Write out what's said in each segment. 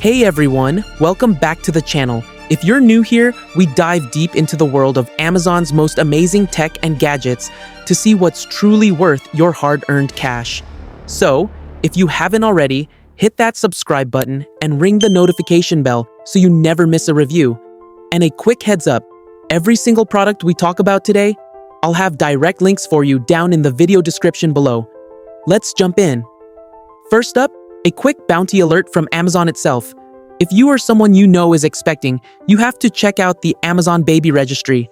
Hey everyone, welcome back to the channel. If you're new here, we dive deep into the world of Amazon's most amazing tech and gadgets to see what's truly worth your hard-earned cash. So, if you haven't already, hit that subscribe button and ring the notification bell so you never miss a review. And a quick heads up, every single product we talk about today, I'll have direct links for you down in the video description below. Let's jump in. First up, a quick bounty alert from Amazon itself. If you or someone you know is expecting, you have to check out the Amazon Baby Registry.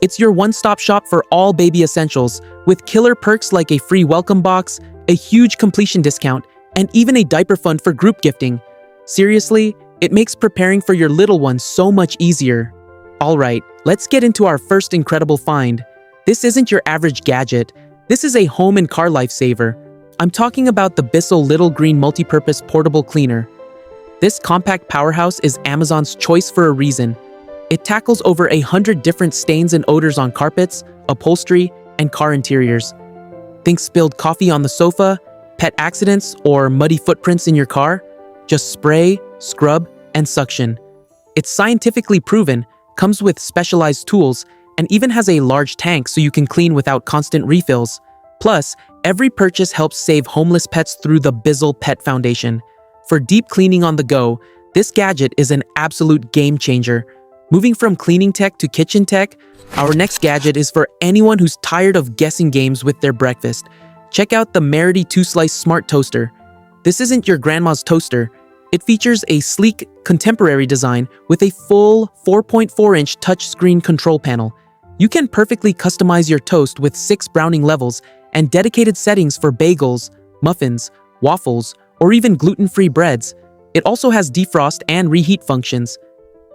It's your one-stop shop for all baby essentials, with killer perks like a free welcome box, a huge completion discount, and even a diaper fund for group gifting. Seriously, it makes preparing for your little one so much easier. Alright, let's get into our first incredible find. This isn't your average gadget. This is a home and car lifesaver. I'm talking about the BISSELL Little Green Multi-Purpose Portable Cleaner. This compact powerhouse is Amazon's choice for a reason. It tackles over 100 different stains and odors on carpets, upholstery, and car interiors. Think spilled coffee on the sofa, pet accidents, or muddy footprints in your car? Just spray, scrub, and suction. It's scientifically proven, comes with specialized tools, and even has a large tank so you can clean without constant refills. Plus, every purchase helps save homeless pets through the BISSELL Pet Foundation. For deep cleaning on the go, this gadget is an absolute game changer. Moving from cleaning tech to kitchen tech, our next gadget is for anyone who's tired of guessing games with their breakfast. Check out the Merity 2-Slice Smart Toaster. This isn't your grandma's toaster. It features a sleek, contemporary design with a full 4.4-inch touchscreen control panel. You can perfectly customize your toast with 6 browning levels and dedicated settings for bagels, muffins, waffles, or even gluten-free breads. It also has defrost and reheat functions.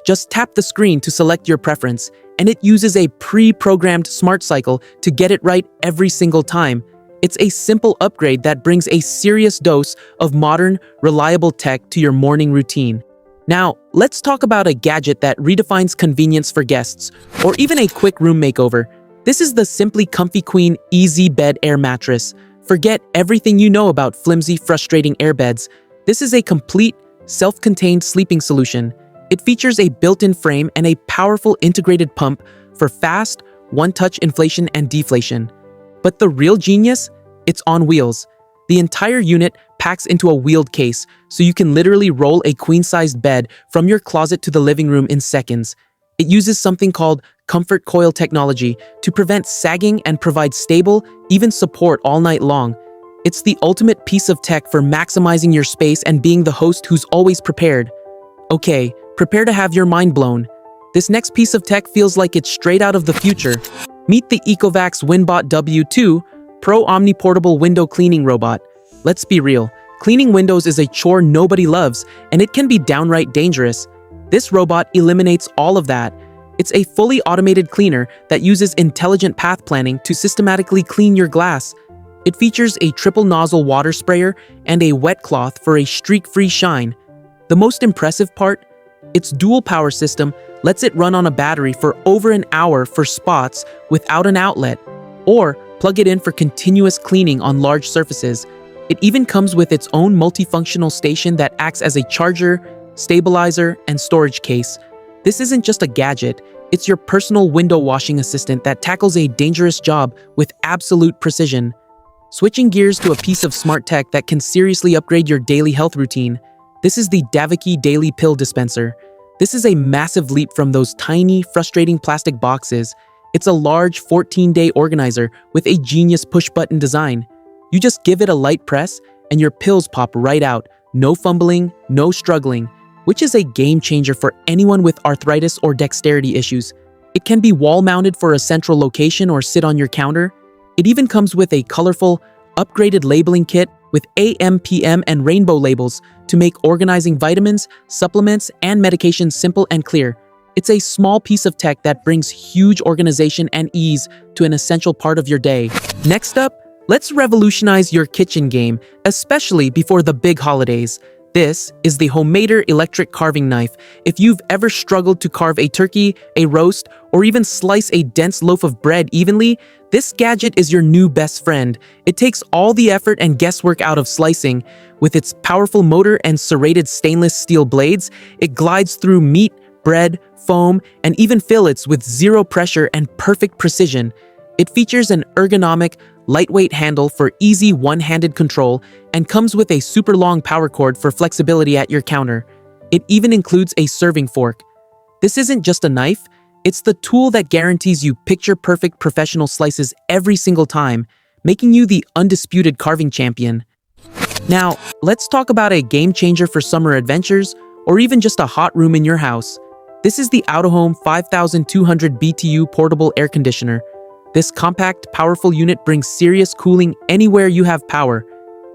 Just tap the screen to select your preference, and it uses a pre-programmed smart cycle to get it right every single time. It's a simple upgrade that brings a serious dose of modern, reliable tech to your morning routine. Now, let's talk about a gadget that redefines convenience for guests, or even a quick room makeover. This is the Simpli Comfy Queen Easy Bed Air Mattress. Forget everything you know about flimsy, frustrating airbeds. This is a complete, self-contained sleeping solution. It features a built-in frame and a powerful integrated pump for fast, one-touch inflation and deflation. But the real genius? It's on wheels. The entire unit packs into a wheeled case, so you can literally roll a queen-sized bed from your closet to the living room in seconds. It uses something called comfort coil technology to prevent sagging and provide stable, even support all night long. It's the ultimate piece of tech for maximizing your space and being the host who's always prepared. Okay, prepare to have your mind blown. This next piece of tech feels like it's straight out of the future. Meet the ECOVACS WINBOT W2 Pro Omni-Portable Window Cleaning Robot. Let's be real, cleaning windows is a chore nobody loves, and it can be downright dangerous. This robot eliminates all of that. It's a fully automated cleaner that uses intelligent path planning to systematically clean your glass. It features a triple nozzle water sprayer and a wet cloth for a streak-free shine. The most impressive part? Its dual power system lets it run on a battery for over an hour for spots without an outlet, or plug it in for continuous cleaning on large surfaces. It even comes with its own multifunctional station that acts as a charger, stabilizer, and storage case. This isn't just a gadget, it's your personal window washing assistant that tackles a dangerous job with absolute precision. Switching gears to a piece of smart tech that can seriously upgrade your daily health routine. This is the Daviky Daily Pill Dispenser. This is a massive leap from those tiny, frustrating plastic boxes. It's a large 14-day organizer with a genius push-button design. You just give it a light press, and your pills pop right out. No fumbling, no struggling, which is a game changer for anyone with arthritis or dexterity issues. It can be wall-mounted for a central location or sit on your counter. It even comes with a colorful, upgraded labeling kit with AM, PM, and rainbow labels to make organizing vitamins, supplements, and medications simple and clear. It's a small piece of tech that brings huge organization and ease to an essential part of your day. Next up, let's revolutionize your kitchen game, especially before the big holidays. This is the Homaider electric carving knife. If you've ever struggled to carve a turkey, a roast, or even slice a dense loaf of bread evenly, this gadget is your new best friend. It takes all the effort and guesswork out of slicing. With its powerful motor and serrated stainless steel blades, it glides through meat, bread, foam, and even fillets with zero pressure and perfect precision. It features an ergonomic, lightweight handle for easy one-handed control and comes with a super long power cord for flexibility at your counter. It even includes a serving fork. This isn't just a knife, it's the tool that guarantees you picture-perfect professional slices every single time, making you the undisputed carving champion. Now, let's talk about a game changer for summer adventures or even just a hot room in your house. This is the Outohome 5200 BTU portable air conditioner. This compact, powerful unit brings serious cooling anywhere you have power.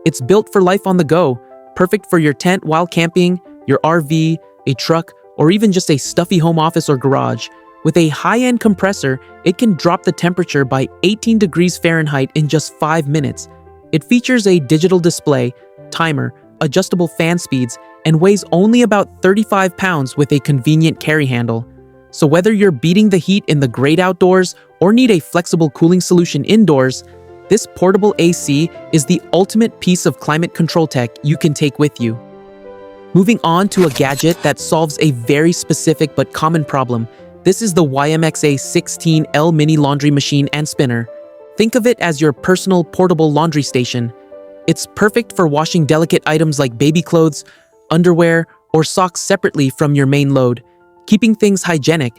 It's built for life on the go, perfect for your tent while camping, your RV, a truck, or even just a stuffy home office or garage. With a high-end compressor, it can drop the temperature by 18 degrees Fahrenheit in just 5 minutes. It features a digital display, timer, adjustable fan speeds, and weighs only about 35 pounds with a convenient carry handle. So whether you're beating the heat in the great outdoors or need a flexible cooling solution indoors, this portable AC is the ultimate piece of climate control tech you can take with you. Moving on to a gadget that solves a very specific but common problem. This is the YMXA 16L mini laundry machine and spinner. Think of it as your personal portable laundry station. It's perfect for washing delicate items like baby clothes, underwear, or socks separately from your main load, keeping things hygienic.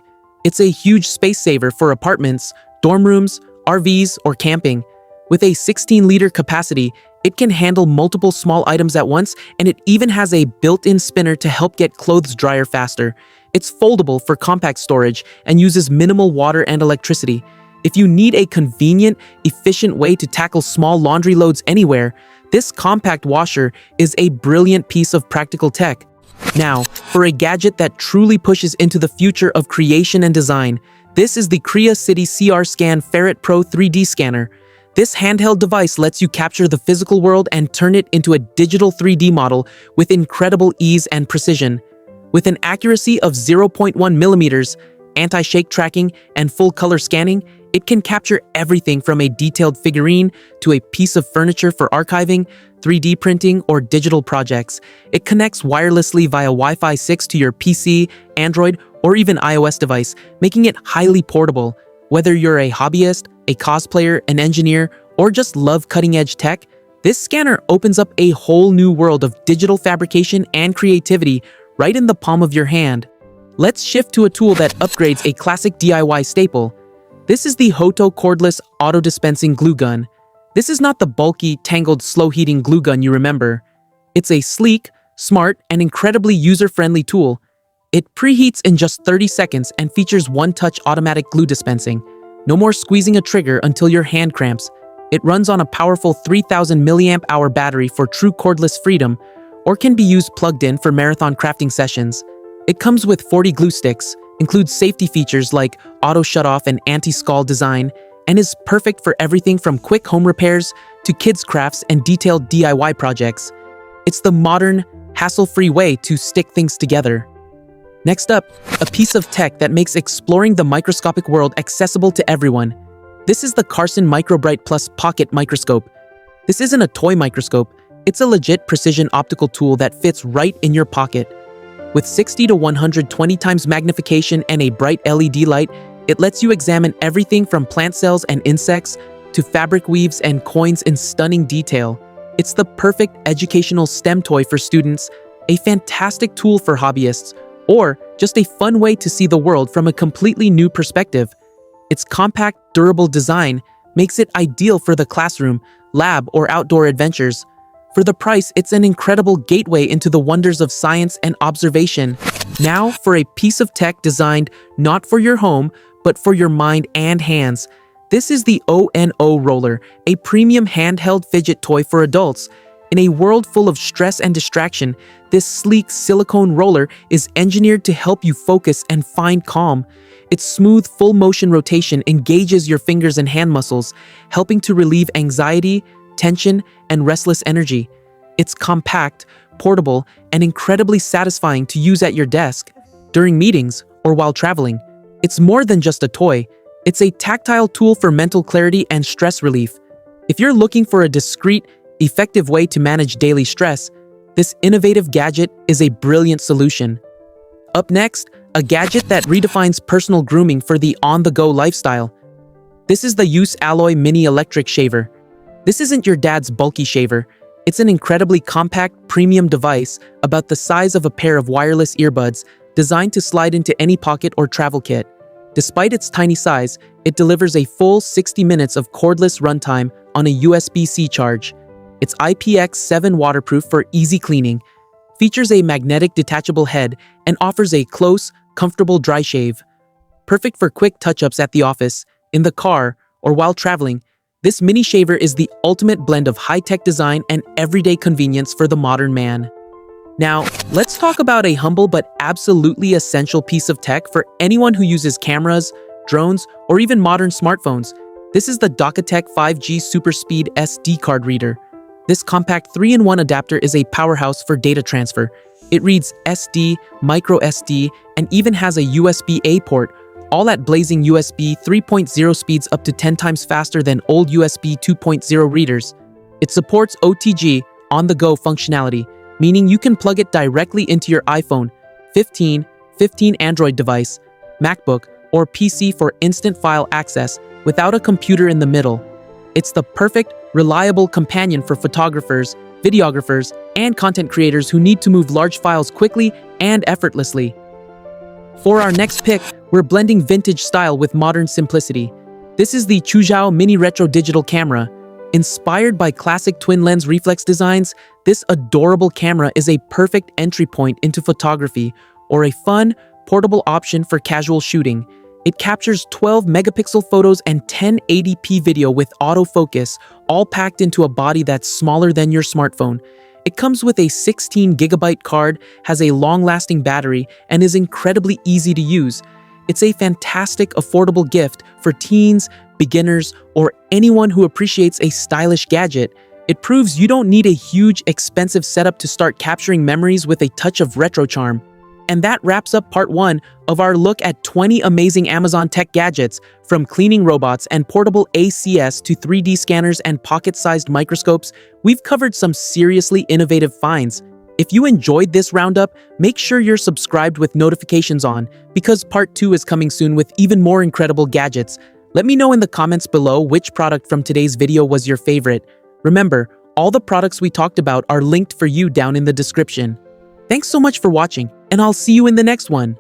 It's a huge space saver for apartments, dorm rooms, RVs, or camping. With a 16-liter capacity, it can handle multiple small items at once, and it even has a built-in spinner to help get clothes drier faster. It's foldable for compact storage and uses minimal water and electricity. If you need a convenient, efficient way to tackle small laundry loads anywhere, this compact washer is a brilliant piece of practical tech. Now, for a gadget that truly pushes into the future of creation and design, this is the CreaCity CR-Scan Ferret Pro 3D scanner. This handheld device lets you capture the physical world and turn it into a digital 3D model with incredible ease and precision. With an accuracy of 0.1 millimeters, anti-shake tracking, and full-color scanning, it can capture everything from a detailed figurine to a piece of furniture for archiving, 3D printing, or digital projects. It connects wirelessly via Wi-Fi 6 to your PC, Android, or even iOS device, making it highly portable. Whether you're a hobbyist, a cosplayer, an engineer, or just love cutting-edge tech, this scanner opens up a whole new world of digital fabrication and creativity right in the palm of your hand. Let's shift to a tool that upgrades a classic DIY staple. This is the HOTO cordless auto-dispensing glue gun. This is not the bulky, tangled, slow-heating glue gun you remember. It's a sleek, smart, and incredibly user-friendly tool. It preheats in just 30 seconds and features one-touch automatic glue dispensing. No more squeezing a trigger until your hand cramps. It runs on a powerful 3000 mAh battery for true cordless freedom, or can be used plugged in for marathon crafting sessions. It comes with 40 glue sticks, includes safety features like auto shutoff and anti-scald design, and is perfect for everything from quick home repairs to kids' crafts and detailed DIY projects. It's the modern, hassle-free way to stick things together. Next up, a piece of tech that makes exploring the microscopic world accessible to everyone. This is the Carson MicroBright Plus Pocket Microscope. This isn't a toy microscope, it's a legit precision optical tool that fits right in your pocket. With 60 to 120 times magnification and a bright LED light, it lets you examine everything from plant cells and insects to fabric weaves and coins in stunning detail. It's the perfect educational STEM toy for students, a fantastic tool for hobbyists, or just a fun way to see the world from a completely new perspective. Its compact, durable design makes it ideal for the classroom, lab, or outdoor adventures. For the price, it's an incredible gateway into the wonders of science and observation. Now for a piece of tech designed not for your home, but for your mind and hands. This is the ONO Roller, a premium handheld fidget toy for adults. In a world full of stress and distraction, this sleek silicone roller is engineered to help you focus and find calm. Its smooth, full-motion rotation engages your fingers and hand muscles, helping to relieve anxiety, tension, and restless energy. It's compact, portable, and incredibly satisfying to use at your desk, during meetings, or while traveling. It's more than just a toy. It's a tactile tool for mental clarity and stress relief. If you're looking for a discreet, effective way to manage daily stress, this innovative gadget is a brilliant solution. Up next, a gadget that redefines personal grooming for the on-the-go lifestyle. This is the Yoose Alloy Mini Electric Shaver. This isn't your dad's bulky shaver. It's an incredibly compact, premium device about the size of a pair of wireless earbuds designed to slide into any pocket or travel kit. Despite its tiny size, it delivers a full 60 minutes of cordless runtime on a USB-C charge. It's IPX7 waterproof for easy cleaning, features a magnetic detachable head, and offers a close, comfortable dry shave. Perfect for quick touch-ups at the office, in the car, or while traveling, this mini shaver is the ultimate blend of high-tech design and everyday convenience for the modern man. Now, let's talk about a humble but absolutely essential piece of tech for anyone who uses cameras, drones, or even modern smartphones. This is the Docketeck 5G Super Speed SD card reader. This compact 3-in-1 adapter is a powerhouse for data transfer. It reads SD, micro SD, and even has a USB-A port, all at blazing USB 3.0 speeds up to 10 times faster than old USB 2.0 readers. It supports OTG, on-the-go functionality, meaning you can plug it directly into your iPhone, 15 Android device, MacBook, or PC for instant file access without a computer in the middle. It's the perfect, reliable companion for photographers, videographers, and content creators who need to move large files quickly and effortlessly. For our next pick, we're blending vintage style with modern simplicity. This is the CHUZHAO Mini Retro Digital Camera. Inspired by classic twin-lens reflex designs, this adorable camera is a perfect entry point into photography or a fun, portable option for casual shooting. It captures 12-megapixel photos and 1080p video with autofocus, all packed into a body that's smaller than your smartphone. It comes with a 16GB card, has a long-lasting battery, and is incredibly easy to use. It's a fantastic, affordable gift for teens, beginners, or anyone who appreciates a stylish gadget. It proves you don't need a huge, expensive setup to start capturing memories with a touch of retro charm. And that wraps up part 1 of our look at 20 amazing Amazon tech gadgets, from cleaning robots and portable ACS to 3D scanners and pocket-sized microscopes. We've covered some seriously innovative finds. If you enjoyed this roundup, make sure you're subscribed with notifications on, because part 2 is coming soon with even more incredible gadgets. Let me know in the comments below which product from today's video was your favorite. Remember, all the products we talked about are linked for you down in the description. Thanks so much for watching, and I'll see you in the next one.